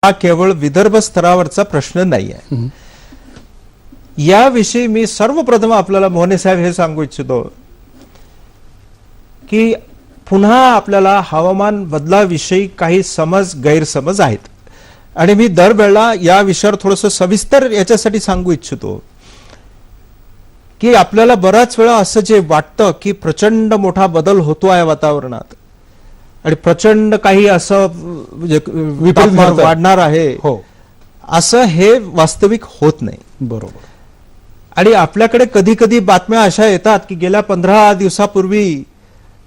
हा केवळ विदर्भ स्तरावरचा प्रश्न नाही आहे. याविषयी मी सर्वप्रथम आपल्याला मोहने साहेब हे सांगू इच्छितो की पुन्हा आपल्याला हवामान बदलाविषयी काही गैरसमज आहेत आणि मी दरवेळेला या विषयावर थोडंसं सविस्तर याच्यासाठी सांगू इच्छितो की आपल्याला बराच वेळा असं जे वाटतं की प्रचंड मोठा बदल होतो आहे वातावरणात आणि प्रचंड काही असं तापमान वाढणार आहे, हो असं हे वास्तविक होत नाही. बरोबर. आणि आपल्याकडे कधी कधी बातम्या अशा येतात की गेल्या 15 दिवसापूर्वी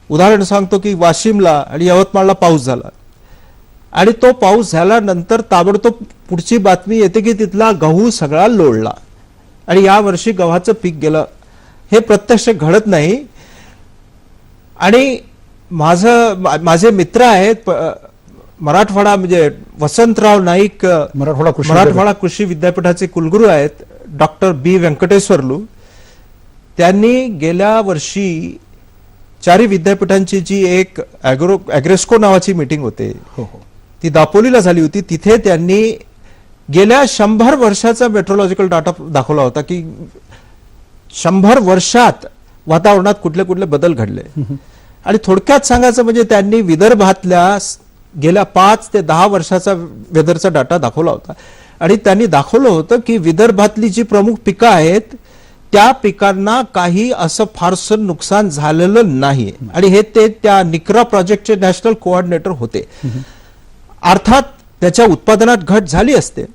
उदाहरण सांगतो की वाशिमला आणि यवतमाळला पाऊस झाला आणि तो पाऊस झाल्यानंतर ताबडतोब पुढची बातमी येते की तिथला गहू सगळा लोळला आणि या वर्षी गव्हाचं पीक गेलं. हे प्रत्यक्ष घडत नाही. आणि माझे मित्र आहेत मराठवाडा म्हणजे वसंतराव नाईक मराठवाडा कृषी विद्यापीठाचे कुलगुरू आहेत डॉक्टर बी व्यंकटेश्वरलू. त्यांनी गेल्या वर्षी 4 विद्यापीठांची जी एक ॲग्रेस्को नावाची मीटिंग होते ती दापोलीला झाली होती. तिथे त्यांनी गेल्या 100 वर्षाचा मेट्रोलॉजिकल डाटा दाखवला होता की 100 वर्षात वातावरणात कुठले कुठले बदल घडले. आणि थोडक्यात सांगायचं म्हणजे त्यांनी विदर्भातल्या गेल्या 5 ते 10 वर्षाचा वेदरचा डाटा दाखवला होता आणि त्यांनी दाखवलं होतं की विदर्भातली जी प्रमुख पिकं आहेत त्या पिकांना काही असं फारसं नुकसान झालेलं नाही. आणि हे ते त्या निकरा प्रोजेक्टचे नॅशनल कोऑर्डिनेटर होते. अर्थात त्याच्या उत्पादनात घट झाली असते,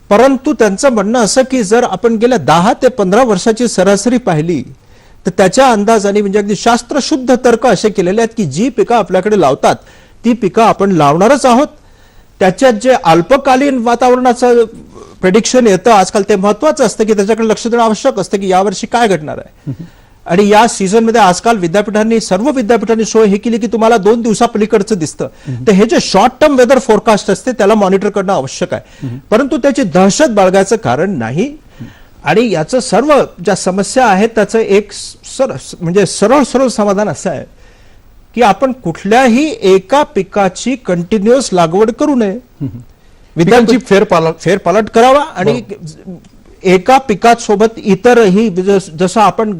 परंतु त्यांचं म्हणणं असं की जर आपण गेल्या 10 ते 15 वर्षाची सरासरी पाहिली तर त्याच्या अंदाजाने म्हणजे अगदी शास्त्रशुद्ध तर्क असे केलेले आहेत की जी पिकं आपल्याकडे लावतात ती पिकं आपण लावणारच आहोत. त्याच्यात जे अल्पकालीन वातावरणाचं प्रेडिक्शन येतं आजकाल ते महत्वाचं असतं की त्याच्याकडे लक्ष देणं आवश्यक असतं की यावर्षी काय घडणार आहे. आणि या सीझनमध्ये आजकाल सर्व विद्यापीठांनी सोय ही केली की तुम्हाला 2 दिवसापलीकडचं दिसतं. तर हे जे शॉर्ट टर्म वेदर फोरकास्ट असते त्याला मॉनिटर करणं आवश्यक आहे, परंतु त्याची दहशत बाळगायचं कारण नाही. आणि याचं सर्व ज्या समस्या आहेत त्याचं एक म्हणजे सरळ समाधान असं आहे की आपण कुठल्याही एका पिकाची कंटिन्युअस लागवड करू नये. विद्यार्थी फेरपालट करावा आणि एका पिकासोबत इतरही जसं आपण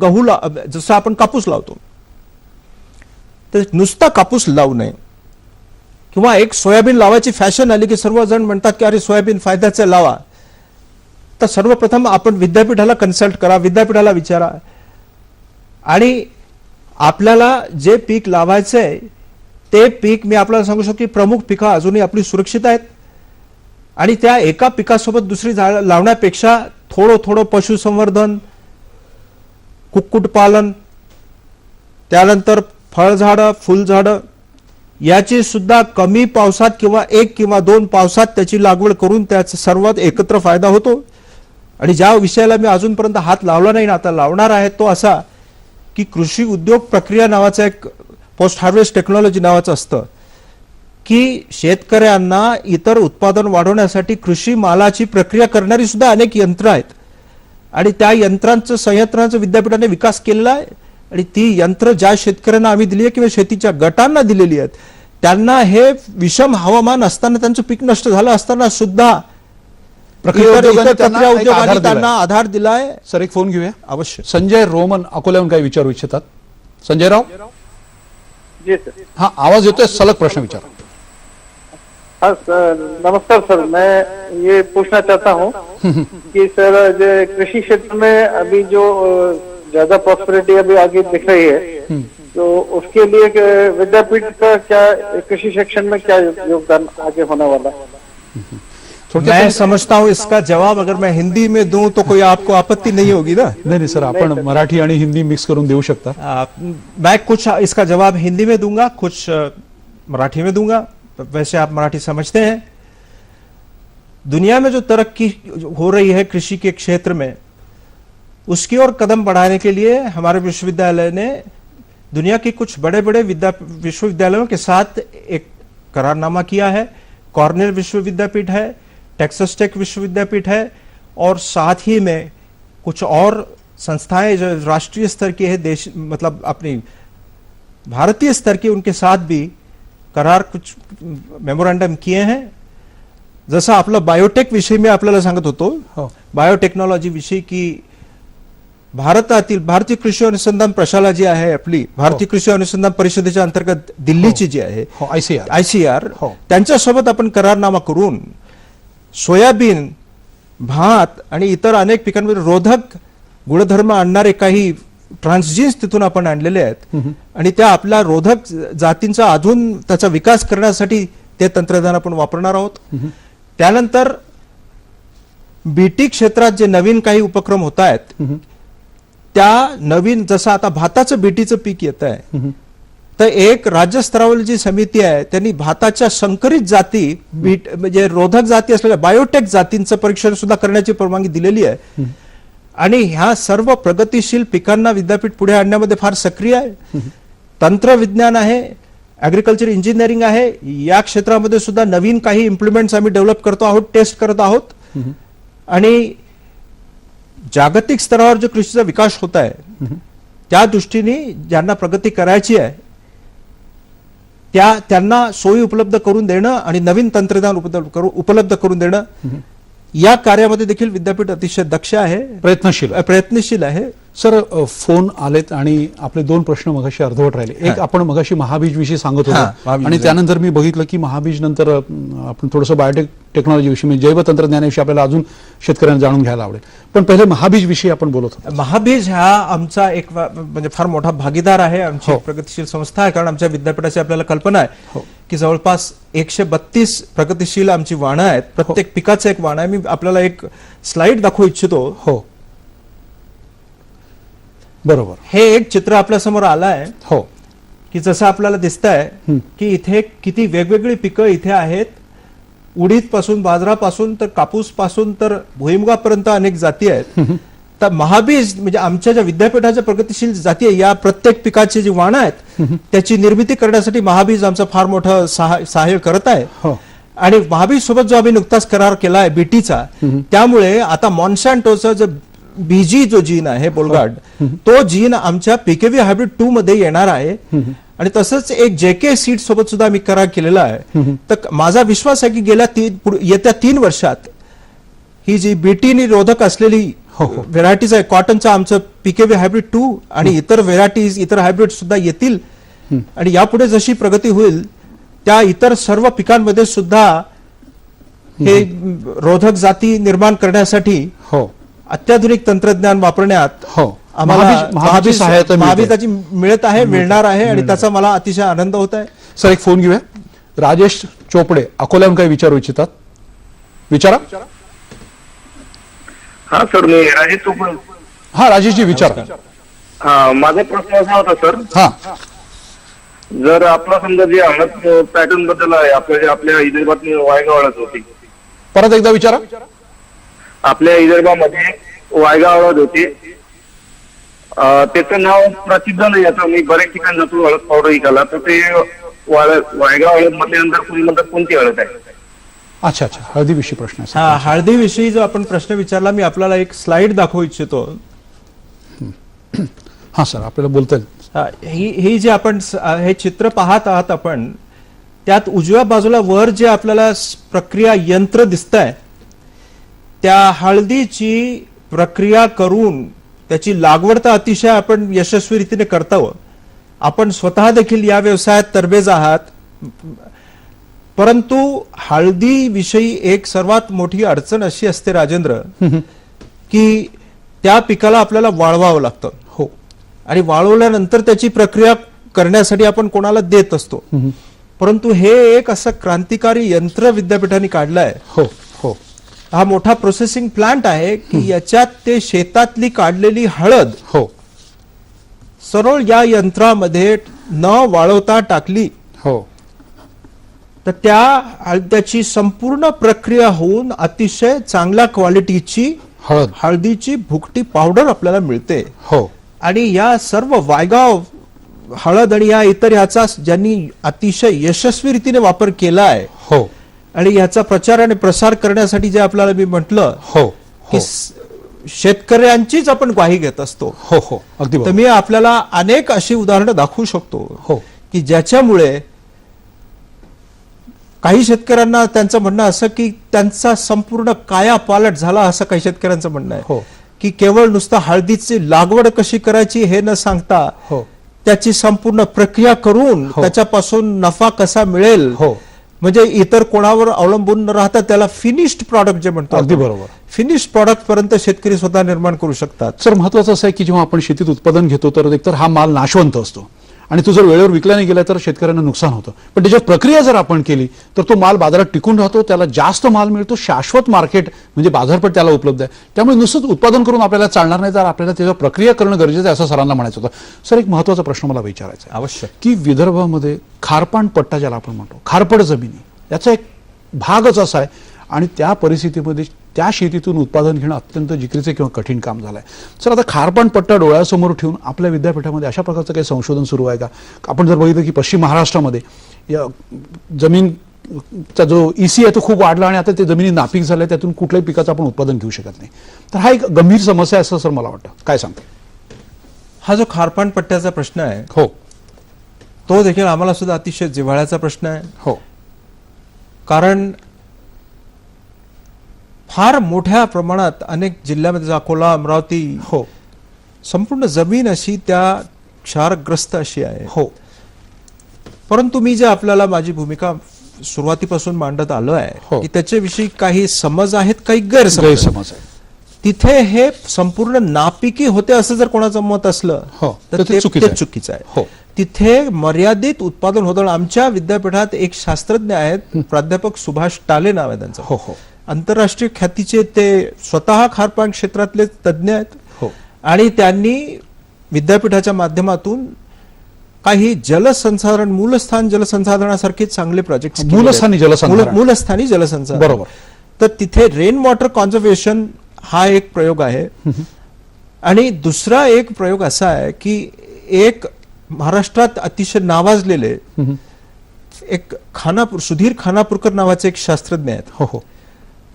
कापूस लावतो तर नुसता कापूस लावू नये. किंवा एक सोयाबीन लावायची फॅशन आली की सर्वजण म्हणतात की अरे सोयाबीन फायद्याचं लावा. तर सर्वप्रथम आपण विद्यापीठाला कन्सल्ट करा, विद्यापीठाला विचारा आणि आपल्याला जे पीक लावायचंय ते पीक मी आपल्याला सांगू शकतो की प्रमुख पिकं अजूनही आपली सुरक्षित आहेत आणि त्या एका पिकासोबत दुसरी झाडं लावण्यापेक्षा थोडं पशुसंवर्धन, कुक्कुटपालन, त्यानंतर फळझाडं, फुलझाडं याची सुद्धा कमी पावसात किंवा 1 किंवा 2 पावसात त्याची लागवड करून त्याचा सर्वात एकत्र फायदा होतो. आणि ज्या विषयाला मी अजूनपर्यंत हात लावला नाही आता लावणार आहे तो असा की कृषी उद्योग प्रक्रिया नावाचा एक पोस्ट हार्वेस्ट टेक्नॉलॉजी नावाचं असतं की शेतकऱ्यांना इतर उत्पादन वाढवण्यासाठी कृषी मालाची प्रक्रिया करणारी सुद्धा अनेक यंत्र आहेत आणि त्या संयंत्रांचा विद्यापीठाने विकास केलेला आहे. आणि ती यंत्र ज्या शेतकऱ्यांना आम्ही दिली आहे किंवा शेतीच्या गटांना दिलेली आहेत त्यांना हे विषम हवामान असताना त्यांचं पीक नष्ट झालं असताना सुद्धा त्यांना आधार दिलाय. सर एक फोन घेऊया. अवश्य. संजय रोमन अकोल्याहून काही विचारू इच्छितात. संजय राव. जी सर. हाँ आवाज येतोय, सलग प्रश्न विचारा. हाँ सर, नमस्कार सर. मैं ये पूछना चाहता हूँ कि सर जो कृषि क्षेत्र में अभी जो ज्यादा प्रॉस्पेरिटी अभी आगे दिख रही है तो उसके लिए विद्यापीठ का क्या कृषि सेक्शन में क्या योगदान आगे होने वाला है? मैं समझता हूँ इसका जवाब अगर मैं हिंदी में दूं तो कोई आपको आपत्ति नहीं होगी ना? नहीं सर, आपण मराठी आणि हिंदी मिक्स करून देऊ शकता. मैं कुछ इसका जवाब हिंदी में दूंगा, कुछ मराठी में दूंगा. वैसे आप मराठी समझते हैं. दुनिया में जो तरक्की हो रही है कृषि के क्षेत्र में उसकी ओर कदम बढ़ाने के लिए हमारे विश्वविद्यालय ने दुनिया के कुछ बड़े विश्वविद्यालयों के साथ एक करारनामा किया है. कॉर्नेल विश्वविद्यापीठ है, टेक्सास टेक विश्वविद्यापीठ है और साथ ही में कुछ और संस्थाएं जो राष्ट्रीय स्तर की है, देश मतलब अपनी भारतीय स्तर की, उनके साथ भी करार कुछ मेमोरेंडम किए हैं जसं आपलं बायोटेक विषयी मी आपल्याला सांगत होतो, हो बायोटेक्नॉलॉजी विषयी, की भारतातील भारतीय कृषी अनुसंधान प्रशाला जी आहे आपली, भारतीय कृषी अनुसंधान परिषदेच्या अंतर्गत दिल्लीची जी आहे हो ICR. ICR, हो. त्यांच्यासोबत आपण करारनामा करून सोयाबीन, भात आणि इतर अनेक पिकांमध्ये रोधक गुणधर्म आणणारे काही ट्रान्सजीन्स तिथून आपण आणलेले आहेत आणि त्या आपल्या रोधक जातींचा अजून त्याचा विकास करण्यासाठी ते तंत्रज्ञान आपण वापरणार आहोत. त्यानंतर बीटी क्षेत्रात जे नवीन काही उपक्रम होत आहेत, त्या नवीन, जसं आता भाताचं बीटीचं पीक येत आहे, तर एक राज्य स्तरावरील जी समिती आहे त्यांनी भाताच्या संकरित जाती, म्हणजे रोधक जाती असलेल्या बायोटेक जातींचं परीक्षण सुद्धा करण्याची परवानगी दिलेली आहे. आणि ह्या सर्व प्रगतिशील पिकांना विद्यापीठ पुढे आणण्यामध्ये फार सक्रिय आहे. तंत्रविज्ञान आहे, ऍग्रिकल्चर इंजिनिअरिंग आहे, या क्षेत्रामध्ये सुद्धा नवीन काही इम्प्लिमेंट्स आम्ही डेव्हलप करतो आहोत, टेस्ट करत आहोत. आणि जागतिक स्तरावर जो कृषीचा विकास होत आहे त्या दृष्टीने ज्यांना प्रगती करायची आहे त्यांना सोयी उपलब्ध करून देणं आणि नवीन तंत्रज्ञान उपलब्ध करून देणं, या कार्यामध्ये देखील विद्यापीठ अतिशय दक्ष आहे, प्रयत्नशील आहे. सर, फोन आलेत आणि आपले दोन प्रश्न मगाशी अर्धवट राहिले. एक, आपण मगाशी महाबीज विषयी सांगत होतो आणि त्यानंतर मी बघितलं की महाबीज नंतर आपण थोडंसं बायोटेक टेक्नॉलॉजी विषयी, म्हणजे जैव तंत्रज्ञानाविषयी आपल्याला अजून शेतकऱ्यांना जाणून घ्यायला आवडेल. पण पहिले महाबीज विषयी आपण बोलत होतो. महाबीज हा आमचा एक म्हणजे फार मोठा भागीदार आहे, आमची एक प्रगतिशील संस्था आहे. कारण आमच्या विद्यापीठाची आपल्याला कल्पना आहे की जवळपास 132 प्रगतिशील आमची वाणं आहेत, प्रत्येक पिकाचं एक वाण आहे. मी आपल्याला एक स्लाइड दाखवू इच्छितो. हो बरोबर, हे एक चित्र आपल्या समोर आलं आहे. हो, की जसं आपल्याला दिसतंय की इथे किती वेगवेगळी पिकं इथे आहेत. उडीद पासून, बाजरापासून तर कापूस पासून तर भुईमुगापर्यंत अनेक जाती आहेत. तर महाबीज म्हणजे आमच्या ज्या विद्यापीठाच्या प्रगतिशील जाती आहे, या प्रत्येक पिकाची जी वाणं आहेत त्याची निर्मिती करण्यासाठी महाबीज आमचं फार मोठं सहाय्य करत आहे. आणि महाबीज सोबत जो आम्ही नुकताच करार केला आहे बीटीचा, त्यामुळे आता मॉन्सॅन्टोचा जो बीजी जो जीन आहे बोलगाड, तो जीन आमच्या पीकेव्ही हायब्रिड 2 मध्ये येणार आहे. आणि तसंच एक जेके सीड सोबत सुद्धा आम्ही करार केलेला आहे. तर माझा विश्वास आहे की येत्या 3 वर्षात ही जी बीटी निरोधक असलेली व्हेरायटीज आहे, कॉटनचा आमचं पीकेव्ही हायब्रिड 2 आणि इतर व्हेरायटीज, इतर हायब्रिड सुद्धा येतील. आणि यापुढे जशी प्रगती होईल त्या इतर सर्व पिकांमध्ये सुद्धा हे रोधक जाती निर्माण करण्यासाठी अत्याधुनिक तंत्रज्ञान वापरण्यात आम्हाला महाबीजाची मिळत आहे, मिळणार आहे आणि त्याचा मला अतिशय आनंद होत आहे. सर, एक फोन घेऊया. राजेश चोपडे अकोल्याहून काही विचारू इच्छितात? विचारा. हा सर, मी राजेश चोपडे. हा राजेशजी, विचारा. हा, माझा प्रश्न असा होता सर, हा, जर आपला समजा जे हळद पॅटर्न बद्दल आहे, आपल्या विदर्भात वायगाव हळद होती, परत एकदा विचारा. आपल्या विदर्भामध्ये वायगाव हळद होती, त्याचं नाव प्रसिद्ध नाही. आता मी बऱ्याच ठिकाणी जातो हळद पावडर विकायला, तर ते वायगाव हळद म्हटल्यानंतर तुम्ही म्हणतात कोणती हळद आहे? अच्छा अच्छा, हळदीविषयी प्रश्न आहे. हा, हळदीविषयी जो आपण प्रश्न विचारला, मी आपल्याला एक स्लाइड दाखवू इच्छितो. हा सर, आपल्याला बोलता येईल. ही जे आपण हे चित्र पाहत आहात आपण, त्यात उजव्या बाजूला वर जे आपल्याला प्रक्रिया यंत्र दिसतंय, त्या हळदीची प्रक्रिया करून त्याची लागवड तर अतिशय आपण यशस्वी रीतीने करतो. आपण स्वतः देखील या व्यवसायात तरबेज आहात. परंतु हळदीविषयी एक सर्वात मोठी अडचण अशी असते राजेंद्र, की त्या पिकाला आपल्याला वाळवावं लागतं. हो, आणि वाळवल्यानंतर त्याची प्रक्रिया करण्यासाठी आपण कोणाला देत असतो. परंतु हे एक असं क्रांतिकारी यंत्र विद्यापीठाने काढलंय. हो हो, हा मोठा प्रोसेसिंग प्लांट आहे की याच्यात ते शेतातली काढलेली हळद सरळ या यंत्रामध्ये न वाळवता टाकली, हो, तर त्या हळदीची संपूर्ण प्रक्रिया होऊन अतिशय चांगल्या क्वालिटीची हळदीची भुकटी पावडर आपल्याला मिळते. हो, आणि या सर्व वायगाव हळद आणि या इतर ह्याचा ज्यांनी अतिशय यशस्वी रीतीने वापर केला आहे, हो, आणि याचा प्रचार आणि प्रसार करण्यासाठी जे आपल्याला मी म्हटलं, हो, की शेतकऱ्यांचीच आपण ग्वाही घेत असतो. हो हो, अगदी. तर मी आपल्याला अनेक अशी उदाहरणं दाखवू शकतो, हो, की ज्याच्यामुळे काही शेतकऱ्यांना त्यांचं म्हणणं असं की त्यांचा संपूर्ण कायापालट झाला असं काही शेतकऱ्यांचं म्हणणं आहे हो. की केवळ नुसतं हळदीची लागवड कशी करायची हे न सांगता हो. त्याची संपूर्ण प्रक्रिया करून हो. त्याच्यापासून नफा कसा मिळेल, हो. म्हणजे इतर कोणावर अवलंबून न राहता त्याला फिनिश्ड प्रॉडक्ट जे म्हणतो, अगदी बरोबर. फिनिश्ड प्रॉडक्ट पर्यंत शेतकरी स्वतः निर्माण करू शकतात. सर, महत्वाचं असं आहे की जेव्हा आपण शेतीत उत्पादन घेतो तर एकतर हा माल नाशवंत असतो आणि तो जर वेळेवर विकला नाही गेला तर शेतकऱ्यांना नुकसान होतं. पण त्याची प्रक्रिया जर आपण केली तर तो माल बाजारात टिकून राहतो, त्याला जास्त माल मिळतो, शाश्वत मार्केट म्हणजे बाजारपेठ त्याला उपलब्ध आहे. त्यामुळे नुसतंच उत्पादन करून आपल्याला चालणार नाही, तर आपल्याला त्याची प्रक्रिया करणं गरजेचं आहे असं सरांना म्हणायचं होतं. सर, एक महत्वाचा प्रश्न मला विचारायचा आहे आवश्यक की विदर्भामध्ये खारपान पट्टा ज्याला आपण म्हणतो, खारपड जमिनी, याचा एक भागच असा आहे आणि त्या परिस्थितीमध्ये त्या शेतीतून उत्पादन घेणं अत्यंत जिकिरीचे किंवा कठीण काम झालं आहे. सर, आता खारपान पट्टा डोळ्यासमोर ठेवून आपल्या विद्यापीठामध्ये अशा प्रकारचं काही संशोधन सुरू आहे का? आपण जर बघितलं की पश्चिम महाराष्ट्रामध्ये या जमीनचा जो EC आहे तो खूप वाढला आणि आता ते जमिनी नापीक झाल्या, त्यातून कुठल्याही पिकाचं आपण उत्पादन घेऊ शकत नाही. तर हा एक गंभीर समस्या आहे असं सर मला वाटतं. काय सांगता? हा जो खारपान पट्ट्याचा प्रश्न आहे हो. तो देखील आम्हाला सुद्धा अतिशय जिव्हाळ्याचा प्रश्न आहे. हो. कारण फार मोठ्या प्रमाणात अनेक जिल्ह्यामध्ये अकोला, अमरावती, हो. संपूर्ण जमीन अशी त्या क्षारग्रस्त अशी आहे. हो. परंतु मी जे आपल्याला माझी भूमिका सुरुवातीपासून मांडत आलो हो. आहे की त्याच्याविषयी काही समज आहेत, काही गैरसमज आहे. तिथे हे संपूर्ण नापिकी होते असं जर कोणाचं मत असलं हो, तर ते चुकीचं आहे. हो. तिथे मर्यादित उत्पादन होतं. आमच्या विद्यापीठात एक शास्त्रज्ञ आहेत, प्राध्यापक सुभाष टाले नाव आहे त्यांचं. हो. हो. आंतरराष्ट्रीय ख्यातीचे ते स्वतः खारपान क्षेत्रातले तज्ज्ञ आहेत. हो. आणि त्यांनी विद्यापीठाच्या माध्यमातून काही जलसंसाधन, मूलस्थान जलसंसाधनासारखे चांगले प्रोजेक्ट, मूलस्थानी जलसंसाधन, बरोबर. तर तिथे रेन वॉटर कॉन्झर्वेशन हा एक प्रयोग आहे. आणि दुसरा एक प्रयोग असा आहे की एक महाराष्ट्रात अतिशय नावाजलेले एक सुधीर खानापूरकर नावाचे एक शास्त्रज्ञ आहेत. हो. हो.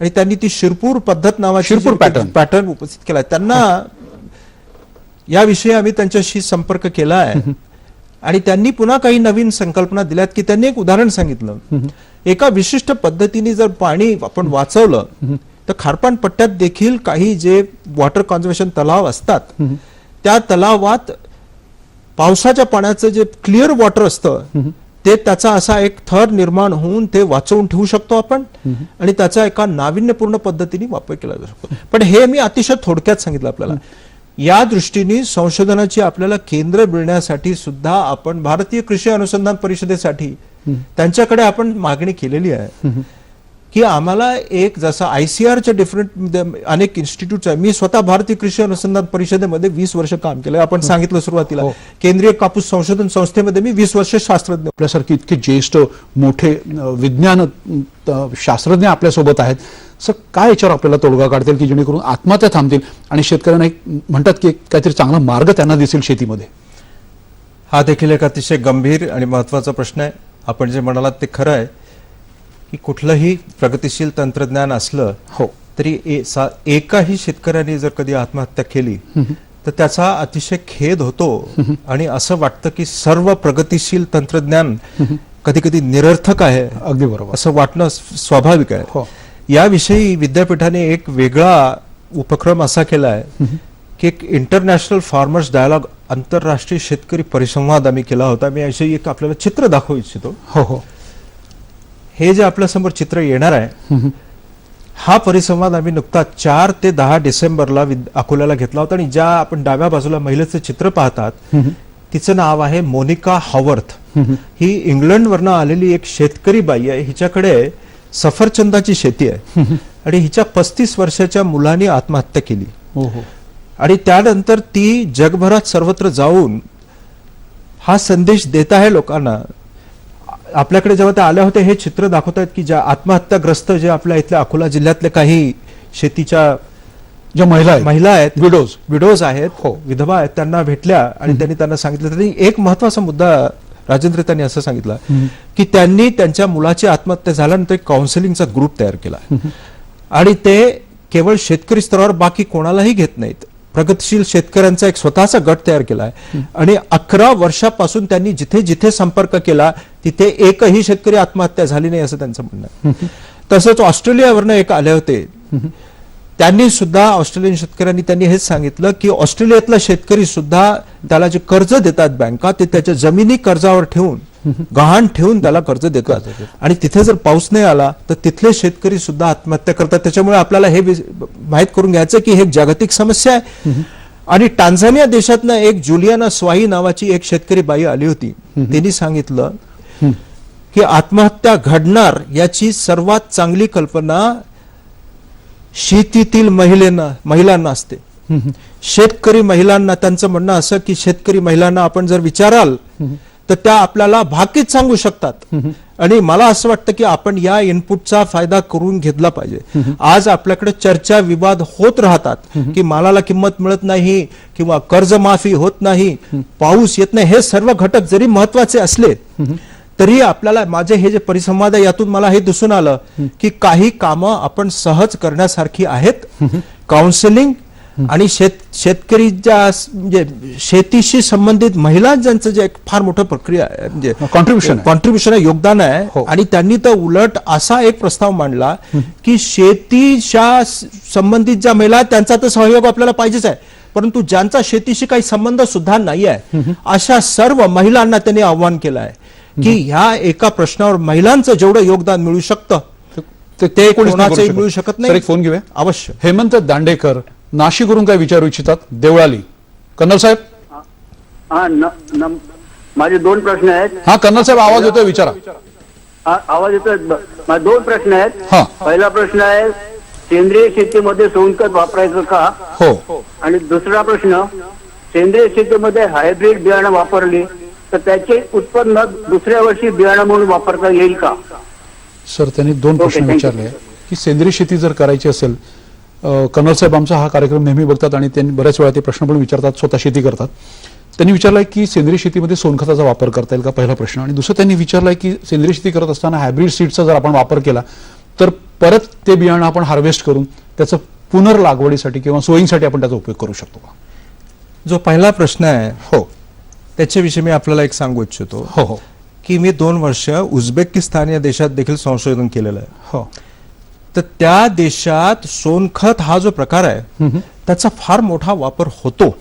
आणि त्यांनी ती शिरपूर पद्धत नावाची शिरपूर पॅटर्न उपस्थित केला. त्यांना याविषयी आम्ही त्यांच्याशी संपर्क केला आहे आणि त्यांनी पुन्हा काही नवीन संकल्पना दिल्यात की त्यांनी एक उदाहरण सांगितलं. एका विशिष्ट पद्धतीने जर पाणी आपण वाचवलं तर खारपान पट्ट्यात देखील काही जे वॉटर कॉन्झर्वेशन तलाव असतात त्या तलावात पावसाच्या पाण्याचं जे क्लिअर वॉटर असतं ते त्याचा असा एक थर निर्माण होऊन ते वाचवून ठेवू शकतो आपण आणि त्याचा एका नाविन्यपूर्ण पद्धतीने वापर केला जाऊ शकतो. पण हे मी अतिशय थोडक्यात सांगितलं आपल्याला. या दृष्टीने संशोधनाची आपल्याला केंद्र मिळण्यासाठी सुद्धा आपण भारतीय कृषी अनुसंधान परिषदेसाठी त्यांच्याकडे आपण मागणी केलेली आहे की आम्हाला एक जसं ICRच्या डिफरंट अनेक इन्स्टिट्यूट आहे. मी स्वतः भारतीय कृषी अनुसंधान परिषदेमध्ये 20 वर्ष काम केलं. आपण सांगितलं सुरुवातीला केंद्रीय कापूस संशोधन संस्थेमध्ये मी 20 वर्ष शास्त्रज्ञ. आपल्यासारखे इतके ज्येष्ठ मोठे विज्ञान शास्त्रज्ञ आपल्यासोबत आहेत. सर, काय याच्यावर आपल्याला तोडगा काढतील की जेणेकरून आत्महत्या थांबतील आणि शेतकऱ्यांना एक म्हणतात की काहीतरी चांगला मार्ग त्यांना दिसेल शेतीमध्ये? हा देखील एक अतिशय गंभीर आणि महत्वाचा प्रश्न आहे. आपण जे म्हणालात ते खरं आहे की कुठलंही प्रगतिशील तंत्रज्ञान असलं तरी एकाही शेतकऱ्याने जर कधी आत्महत्या केली तर त्याचा अतिशय खेद होतो आणि असं वाटतं की सर्व प्रगतिशील तंत्रज्ञान कधी कधी निरर्थक आहे. अगदी बरोबर. असं वाटणं स्वाभाविक आहे. हो. याविषयी विद्यापीठाने एक वेगळा उपक्रम असा केला आहे की एक इंटरनॅशनल फार्मर्स डायलॉग, आंतरराष्ट्रीय शेतकरी परिसंवाद आम्ही केला होता. मी याविषयी एक आपल्याला चित्र दाखवू इच्छितो. हो. हो. हे जे आपल्या समोर चित्र येणार आहे हा परिसंवाद आम्ही नुकताच 4 ते 10 डिसेंबरला अकोल्याला घेतला होता. आणि ज्या आपण डाव्या बाजूला महिलेचं चित्र पाहतात तिचं नाव आहे मोनिका हॉवर्थ. ही इंग्लंडवरनं आलेली एक शेतकरी बाई आहे. हिच्याकडे सफरचंदाची शेती आहे आणि हिच्या 35 वर्षाच्या मुलाने आत्महत्या केली. आणि त्यानंतर ती जगभरात सर्वत्र जाऊन हा संदेश देत आहे लोकांना. आपल्याकडे जेव्हा ते आल्या होत्या हे चित्र दाखवत आहेत की ज्या आत्महत्याग्रस्त जे आपल्या इथल्या अकोला जिल्ह्यातले काही शेतीच्या ज्या महिला आहेत, विडोज आहेत, विधवा आहेत, त्यांना भेटल्या आणि त्यांना सांगितलं. त्यांनी एक महत्वाचा मुद्दा राजेंद्र त्यांनी असं सांगितलं की त्यांनी त्यांच्या मुलाची आत्महत्या झाल्यानंतर एक काउन्सिलिंगचा ग्रुप तयार केला आणि ते केवळ शेतकरी स्तरावर बाकी कोणालाही घेत नाहीत. प्रगतशील शेतकऱ्यांचा एक स्वतःचा गट तयार केला आहे आणि 11 वर्षापासून त्यांनी जिथे जिथे संपर्क केला तिथे एकही शेतकरी आत्महत्या झाली नाही असं त्यांचं म्हणणं आहे. तसंच ऑस्ट्रेलियावरनं एक आले होते, त्यांनी सुद्धा ऑस्ट्रेलियन शेतकऱ्यांनी त्यांनी हेच सांगितलं की ऑस्ट्रेलियातला शेतकरी सुद्धा त्याला जे कर्ज देतात बँका ते त्याच्या जमिनी कर्जावर ठेवून गहाण ठेवून त्याला कर्ज देतात आणि तिथे जर पाऊस नाही आला तर तिथले शेतकरी सुद्धा आत्महत्या करतात. त्याच्यामुळे आपल्याला हे माहित करून घ्यायचं की हे एक जागतिक समस्या आहे. आणि टांझानिया देशातनं एक जुलियाना स्वाही नावाची एक शेतकरी बाई आली होती, त्यांनी सांगितलं की आत्महत्या घडणार याची सर्वात चांगली कल्पना शेतीतील महिलांना असते. शेतकरी महिलांना त्यांचं म्हणणं असं की शेतकरी महिलांना आपण जर विचाराल तर त्या आपल्याला भाकीत सांगू शकतात. आणि मला असं वाटतं की आपण या इनपुटचा फायदा करून घेतला पाहिजे. आज आपल्याकडे चर्चा विवाद होत राहतात की मालाला किंमत मिळत नाही किंवा कर्जमाफी होत नाही, पाऊस येत नाही. हे सर्व घटक जरी महत्वाचे असले तरी आपल्याला माझे हे जे परिसंवाद आहे यातून मला हे दिसून आलं की काही कामं आपण सहज करण्यासारखी आहेत. काउन्सिलिंग आणि शेतकरीच्या म्हणजे शेतीशी संबंधित महिलांचं जे एक फार मोठं प्रक्रिया आहे म्हणजे कॉन्ट्रीब्युशन आहे, योगदान आहे. आणि त्यांनी तर उलट असा एक प्रस्ताव मांडला की शेतीच्या संबंधित ज्या महिला आहेत त्यांचा तर सहयोग आपल्याला पाहिजेच आहे, परंतु ज्यांचा शेतीशी काही संबंध सुद्धा नाही आहे अशा सर्व महिलांना त्यांनी आव्हान केलं आहे की ह्या एका प्रश्नावर महिलांचं जेवढं योगदान मिळू शकतं ते कोणाचंही मिळू शकत नाही. एक फोन घेऊया. अवश्य. हेमंत दांडेकर नाशिकवरून काय विचारू इच्छितात? देवळाली. कर्नल साहेब. माझे 2 प्रश्न आहेत. हा कर्नल साहेब आवाज येतोय, विचारा. आवाज येतोय. माझे 2 प्रश्न आहेत. हा. पहिला प्रश्न आहे सेंद्रिय शेतीमध्ये सोनखत वापरायचं का? हो. आणि दुसरा प्रश्न, सेंद्रिय शेतीमध्ये हायब्रिड बियाणं वापरली तर त्याचे उत्पन्न दुसऱ्या वर्षी बियाणं म्हणून वापरता येईल का? सर त्यांनी 2 प्रश्न विचारले की सेंद्रिय शेती जर करायची असेल, कर्नल साहेब आमचा हा कार्यक्रम नेहमी बघतात आणि त्यांनी बऱ्याच वेळा ते प्रश्न पण विचारतात, स्वतः शेती करतात. त्यांनी विचारलाय की सेंद्रिय शेतीमध्ये सोनखताचा वापर करता येईल का, पहिला प्रश्न. आणि दुसरं त्यांनी विचारलाय की सेंद्रिय शेती करत असताना हायब्रिड सीडचा जर आपण वापर केला तर परत ते बियाणं आपण हार्वेस्ट करून त्याचं पुनर्लागवडीसाठी किंवा सोईंगसाठी आपण त्याचा उपयोग करू शकतो का? जो पहिला प्रश्न आहे हो त्याच्याविषयी मी आपल्याला एक सांगू इच्छितो हो की मी 2 वर्ष उझबेकिस्तान या देशात देखील संशोधन केलेलं आहे. हो. तर त्या देशात सोनखत हा जो प्रकार आहे त्याचा फार मोठा वापर होतो.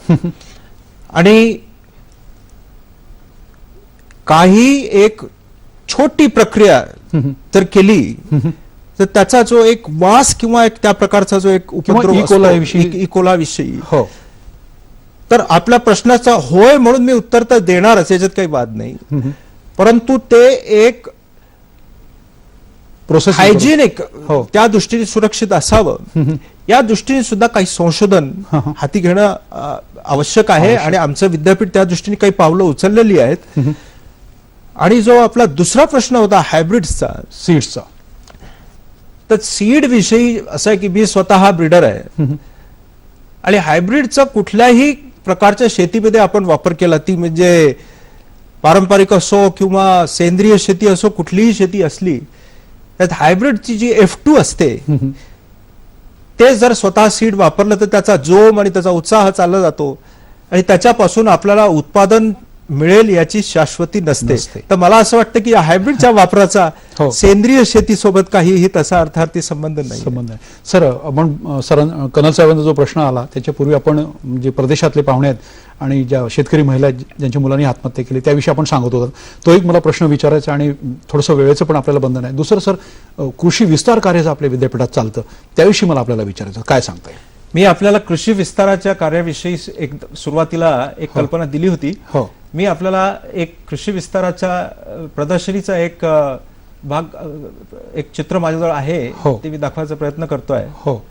आणि काही एक छोटी प्रक्रिया जर केली तर त्याचा जो एक वास किंवा एक त्या प्रकारचा जो एक उपद्रव इकोला विषयी हो. तर आपल्या प्रश्नाचा होय म्हणून मी उत्तर तर देणारच, याच्यात काही वाद नाही. परंतु ते एक प्रोसेस हायजिनिक त्या दृष्टीने सुरक्षित असावं या दृष्टीने सुद्धा काही संशोधन हाती घेणं आवश्यक आहे. आणि आमचं विद्यापीठ त्या दृष्टीने काही पावलं उचललेली आहेत. आणि जो आपला दुसरा प्रश्न होता हायब्रिडचा, सीड्सचा, तर सीड विषयी असं आहे की मी स्वतः ब्रीडर आहे आणि हायब्रिडचा कुठल्याही प्रकारच्या शेतीमध्ये आपण वापर केला, ती म्हणजे पारंपरिक असो किंवा सेंद्रिय शेती असो, कुठलीही शेती असली, त्यात हायब्रिडची जी F2 असते ते जर स्वतः सीड वापरलं तर त्याचा जोम आणि त्याचा उत्साह चालला जातो आणि त्याच्यापासून आपल्याला उत्पादन मिळेल याची शाश्वती नसते. तर मला असं वाटतं की या हायब्रिडच्या वापराचा सेंद्रिय शेतीसोबत काहीही तसा अर्थार्थी संबंध नाही. सर आपण कर्नल साहेबांचा जो प्रश्न आला त्याच्यापूर्वी आपण जे प्रदेशातले पाहुणे आहेत आणि ज्या शेतकरी महिला आहेत ज्यांच्या मुलांनी आत्महत्या केली त्याविषयी आपण सांगत होतो, तो एक मला प्रश्न विचारायचा आणि थोडंसं वेळेचं पण आपल्याला बंधन आहे. दुसरं सर कृषी विस्तार कार्य जे आपल्या विद्यापीठात चालतं त्याविषयी मला आपल्याला विचारायचं, काय सांगताय? मी आपल्याला कृषी विस्ताराच्या कार्याविषयी एक सुरुवातीला एक कल्पना दिली होती. मी आपल्याला एक कृषी विस्ताराच्या प्रदर्शनीचा एक भाग, एक चित्र माझ्याजवळ आहे ते मी दाखवायचा प्रयत्न करतोय. हो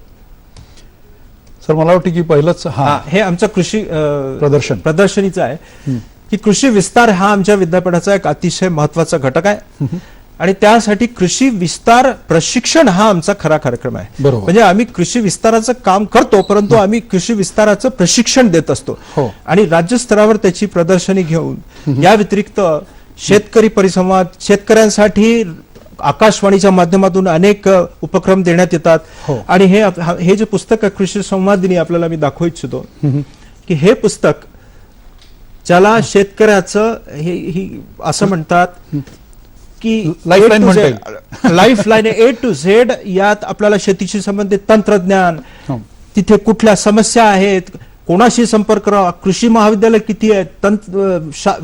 सर, मला वाटतं की पहिलंच हे आमचं कृषी प्रदर्शनीचं आहे की कृषी विस्तार हा आमच्या विद्यापीठाचा एक अतिशय महत्वाचा घटक आहे आणि त्यासाठी कृषी विस्तार प्रशिक्षण हा आमचा खरा कार्यक्रम आहे. म्हणजे आम्ही कृषी विस्ताराचं काम करतो परंतु आम्ही कृषी विस्ताराचं प्रशिक्षण देत असतो आणि राज्यस्तरावर त्याची प्रदर्शनी घेऊन या व्यतिरिक्त शेतकरी परिसंवाद, शेतकऱ्यांसाठी आकाशवाणीच्या माध्यमातून अनेक उपक्रम देण्यात येतात. हो. आणि हे जे पुस्तक आहे कृषी संवादिनी आपल्याला मी दाखवू इच्छितो की हे पुस्तक ज्याला शेतकऱ्याचं ही असं म्हणतात की Lifeline म्हणता लाईफलाईन A to Z, यात आपल्याला शेतीशी संबंधित तंत्रज्ञान, हो. तिथे कुठल्या समस्या आहेत, कोणाशी संपर्क करावा, कृषी महाविद्यालय किती आहेत,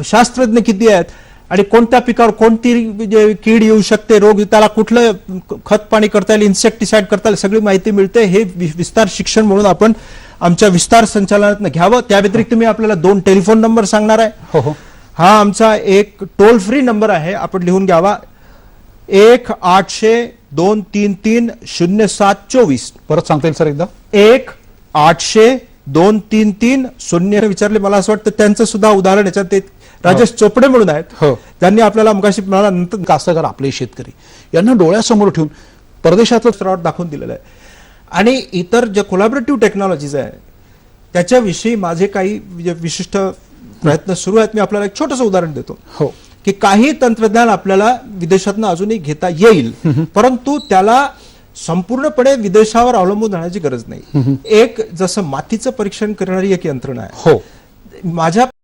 शास्त्रज्ञ किती आहेत, आणि कोणत्या पिकावर कोणती कीड येऊ शकते, रोग, त्याला कुठलं खत पाणी करता येईल, इन्सेक्टिसाइड करता येईल, सगळी माहिती मिळते. हे विस्तार शिक्षण म्हणून आपण आमच्या विस्तार संचालनात घ्यावं. त्या व्यतिरिक्त मी आपल्याला 2 टेलिफोन नंबर सांगणार आहे. हो हो. हा आमचा एक टोल फ्री नंबर आहे, आपण लिहून घ्यावा. 1-800-233-0724. परत सांगता येईल सर एकदा? 1-800-233-0. विचारले, मला असं वाटतं त्यांचं सुद्धा उदाहरण याच्यात ते राजेश चोपडे म्हणून आहेत. हो. त्यांनी आपल्याला मगाशी मला नंतर कास्तकार आपले शेतकरी यांना डोळ्यासमोर ठेवून परदेशातलं स्तरावर दाखवून दिलेलं आहे. आणि इतर जे कोलॅबोरेटिव्ह टेक्नॉलॉजीज आहे त्याच्याविषयी माझे काही विशिष्ट प्रयत्न सुरू आहेत. मी आपल्याला एक छोटंसं उदाहरण देतो हो की काही तंत्रज्ञान आपल्याला विदेशातनं अजूनही घेता येईल, परंतु त्याला संपूर्णपणे विदेशावर अवलंबून राहण्याची गरज नाही. एक जसं मातीचं परीक्षण करणारी एक यंत्रणा आहे. हो. माझ्या